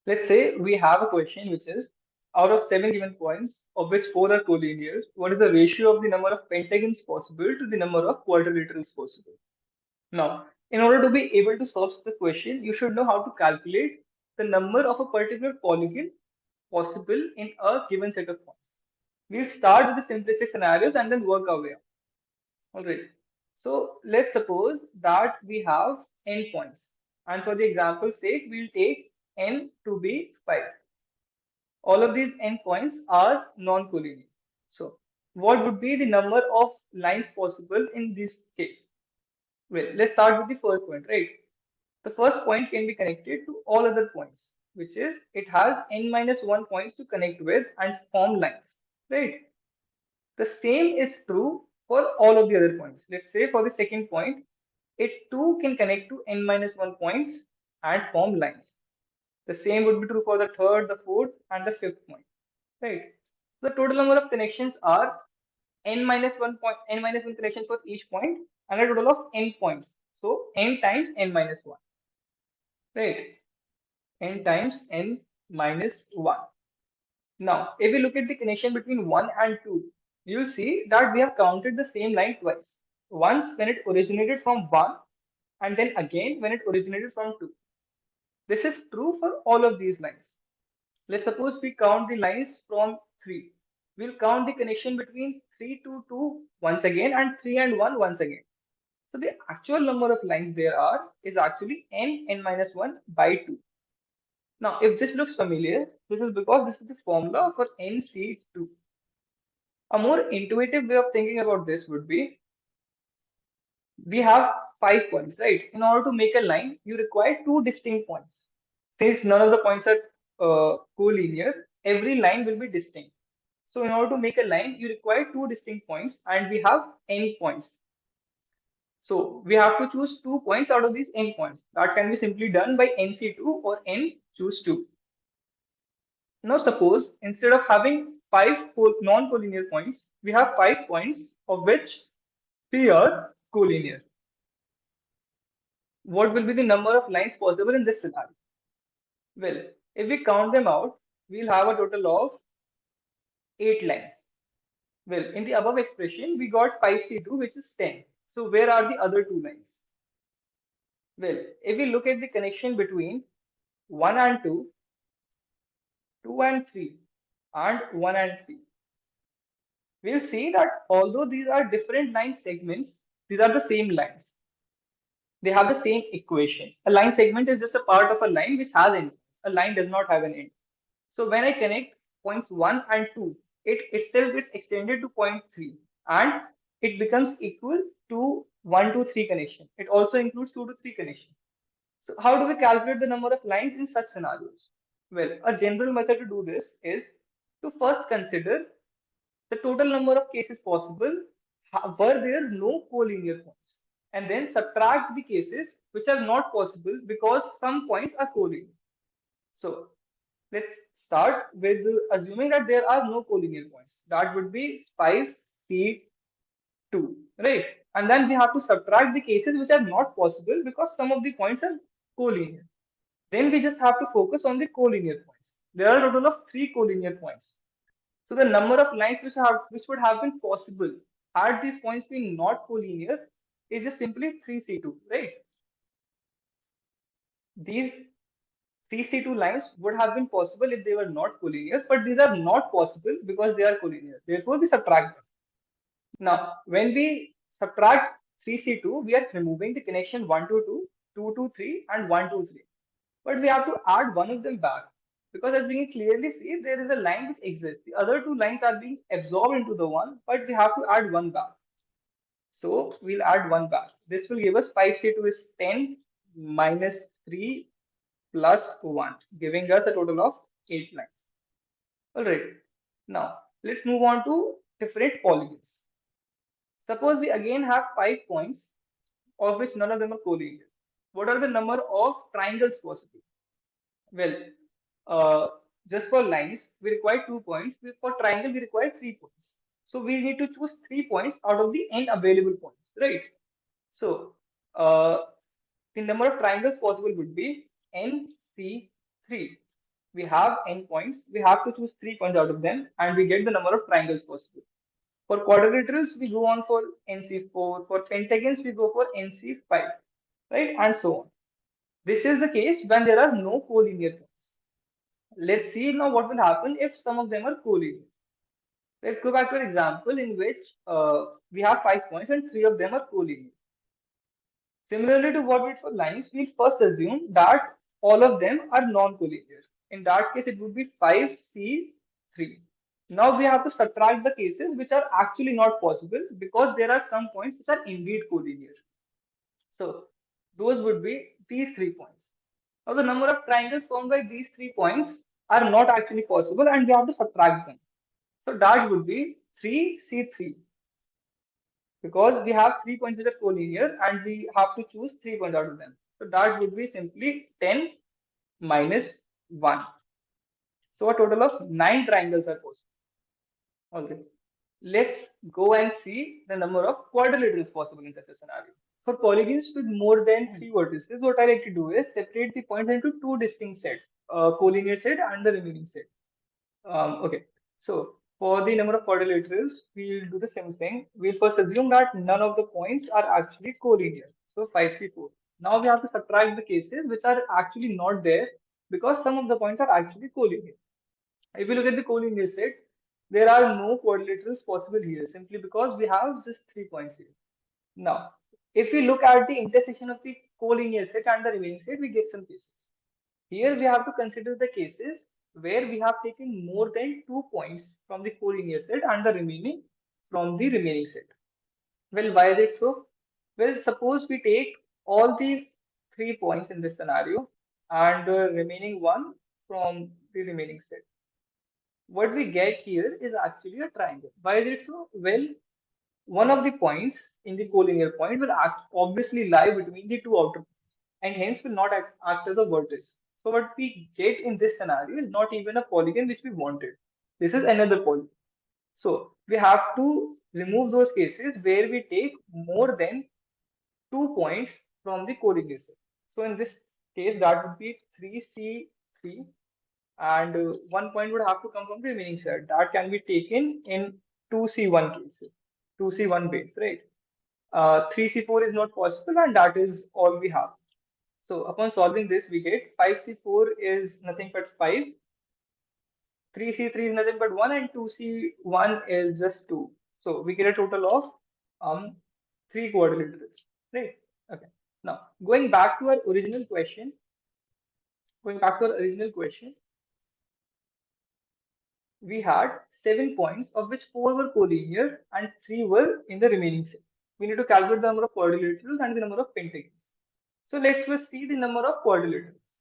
Let's say we have a question which is out of 7 given points, of which 4 are collinear, what is the ratio of the number of pentagons possible to the number of quadrilaterals possible? Now, in order to be able to solve the question, you should know how to calculate the number of a particular polygon possible in a given set of points. We'll start with the simplistic scenarios and then work our way up. All right. So let's suppose that we have n points. And for the example's sake, we'll take n to be 5. All of these n points are non-collinear. So what would be the number of lines possible in this case? Well, let's start with the first point, right? The first point can be connected to all other points, which is it has n minus 1 points to connect with and form lines, right? The same is true for all of the other points. Let's say for the second point, it too can connect to n minus 1 points and form lines. The same would be true for the third, the fourth, and the fifth point, right? The total number of connections are n minus 1 connections for each point and a total of n points. So n times n minus 1, right? N times n minus 1. Now, if we look at the connection between 1 and 2, you'll see that we have counted the same line twice. Once when it originated from 1 and then again when it originated from 2. This is true for all of these lines. Let's suppose we count the lines from 3. We'll count the connection between 3 to 2 once again and 3 and 1 once again. So the actual number of lines there are is actually n minus 1 by 2. Now, if this looks familiar, this is because this is the formula for NC2. A more intuitive way of thinking about this would be we have 5 points, right? In order to make a line, you require two distinct points. Since none of the points are collinear, every line will be distinct. So, in order to make a line, you require two distinct points, and we have n points. So, we have to choose 2 points out of these n points. That can be simply done by NC2 or n choose 2. Now suppose instead of having 5 non-collinear points, we have 5 points of which 3 are collinear. What will be the number of lines possible in this scenario? Well, if we count them out, we'll have a total of 8 lines. Well, in the above expression, we got 5C2, which is 10. So where are the other 2 lines? Well, if we look at the connection between 1 and 2, 2 and 3, and 1 and 3, we'll see that although these are different line segments, these are the same lines. They have the same equation. A line segment is just a part of a line which has end. A line does not have an end. So when I connect points 1 and 2, it itself is extended to point 3 and it becomes equal to 1 to 3 connection. It also includes 2 to 3 connection. So how do we calculate the number of lines in such scenarios? Well, a general method to do this is to first consider the total number of cases possible were there no collinear points, and then subtract the cases which are not possible because some points are collinear. So let's start with assuming that there are no collinear points. That would be 5C2, right? And then we have to subtract the cases which are not possible because some of the points are collinear. Then we just have to focus on the collinear points. There are a total of 3 collinear points. So the number of lines which would have been possible had these points been not collinear is just simply 3C2, right? These 3C2 lines would have been possible if they were not collinear, but these are not possible because they are collinear. Therefore, we subtract them. Now, when we subtract 3C2, we are removing the connection 1 to 2, 2 to 3, and 1 to 3. But we have to add one of them back because as we can clearly see, there is a line which exists. The other 2 lines are being absorbed into the one, but we have to add one back. So we'll add one back. This will give us 5C2 is 10 minus 3 plus 1, giving us a total of 8 lines. All right. Now let's move on to different polygons. Suppose we again have 5 points of which none of them are collinear. What are the number of triangles possible? Well, uh, just for lines, we require 2 points. For triangle, we require 3 points. So we need to choose 3 points out of the n available points, right? So the number of triangles possible would be NC3. We have n points. We have to choose 3 points out of them, and we get the number of triangles possible. For quadrilaterals, we go on for NC4. For pentagons, we go for NC5, right? And so on. This is the case when there are no collinear points. Let's see now what will happen if some of them are collinear. Let's go back to an example in which we have 5 points and 3 of them are collinear. Similarly to what we did for lines, we'll first assume that all of them are non-collinear. In that case, it would be 5C3. Now we have to subtract the cases which are actually not possible because there are some points which are indeed collinear. So those would be these 3 points. Now the number of triangles formed by these 3 points are not actually possible and we have to subtract them. So that would be 3C3 because we have 3 points which are collinear and we have to choose 3 points out of them. So that would be simply 10 minus 1. So a total of 9 triangles are possible. Okay. Let's go and see the number of quadrilaterals possible in such a scenario. For polygons with more than 3 vertices, what I like to do is separate the points into two distinct sets, collinear set and the remaining set. Okay, so for the number of quadrilaterals, we'll do the same thing. We'll first assume that none of the points are actually collinear. So 5C4. Now we have to subtract the cases which are actually not there because some of the points are actually collinear. If you look at the collinear set, there are no quadrilaterals possible here simply because we have just 3 points here. Now, if we look at the intersection of the collinear set and the remaining set, we get some cases. Here we have to consider the cases where we have taken more than 2 points from the collinear set and the remaining from the remaining set. Well, why is it so? Well, suppose we take all these 3 points in this scenario and the remaining one from the remaining set. What we get here is actually a triangle. Why is it so? Well, one of the points in the collinear point will obviously lie between the two outer points and hence will not act as a vertex. So what we get in this scenario is not even a polygon which we wanted. This is another polygon. So we have to remove those cases where we take more than 2 points from the collinear set. So in this case, that would be 3C3 and 1 point would have to come from the remaining set. That can be taken in 2C1 cases, 2C1 base, right? 3C4 is not possible and that is all we have. So upon solving this, we get 5C4 is nothing but 5, 3C3 is nothing but 1 and 2C1 is just 2. So we get a total of 3 quadrilaterals, right? Okay. Now going back to our original question, we had 7 points, of which 4 were collinear and 3 were in the remaining set. We need to calculate the number of quadrilaterals and the number of pentagons. So let's first see the number of quadrilaterals.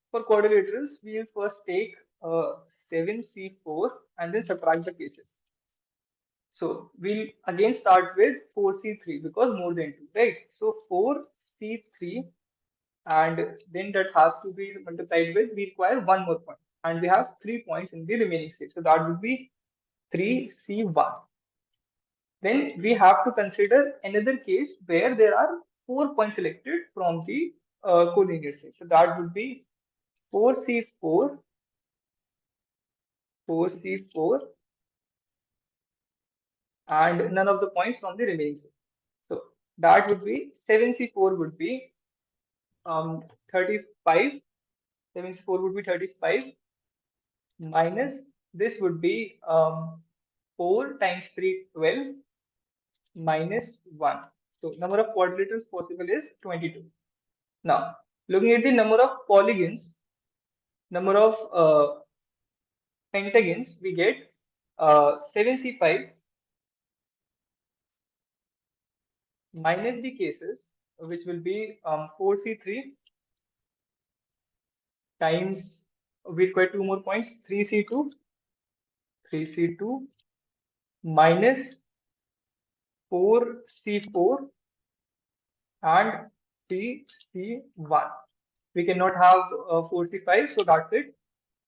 For quadrilaterals, we will first take 7C4 and then subtract the cases. So we'll again start with 4C3 because more than 2, right? So 4C3 and then that has to be multiplied with, we require one more point and we have 3 points in the remaining set. So that would be 3C1. Then we have to consider another case where there are 4 points selected from the collinear set. So that would be 4C4, 4C4, and none of the points from the remaining set. So that would be 7C4 would be 35. 7C4 would be 35 minus this would be 4 times 3, 12 minus 1. So number of quadrilaterals possible is 22. Now, looking at the number of polygons, number of pentagons, we get 7C5 minus the cases, which will be 4C3 times, we require 2 more points, 3C2, 3C2 minus 4C4 and 3C1. We cannot have 4C5, so that's it.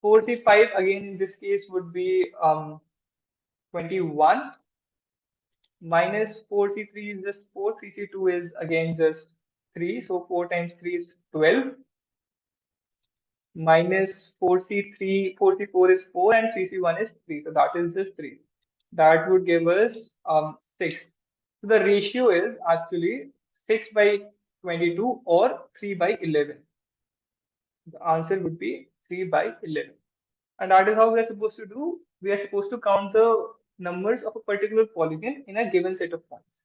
4C5 again in this case would be 21 minus 4C3 is just 4, 3C2 is again just 3, so 4 times 3 is 12 minus 4C3, 4C4 is 4 and 3C1 is 3. So that is just 3. That would give us 6. So the ratio is actually 6 by 22 or 3 by 11. The answer would be 3 by 11. And that is how we are supposed to do. We are supposed to count the numbers of a particular polygon in a given set of points.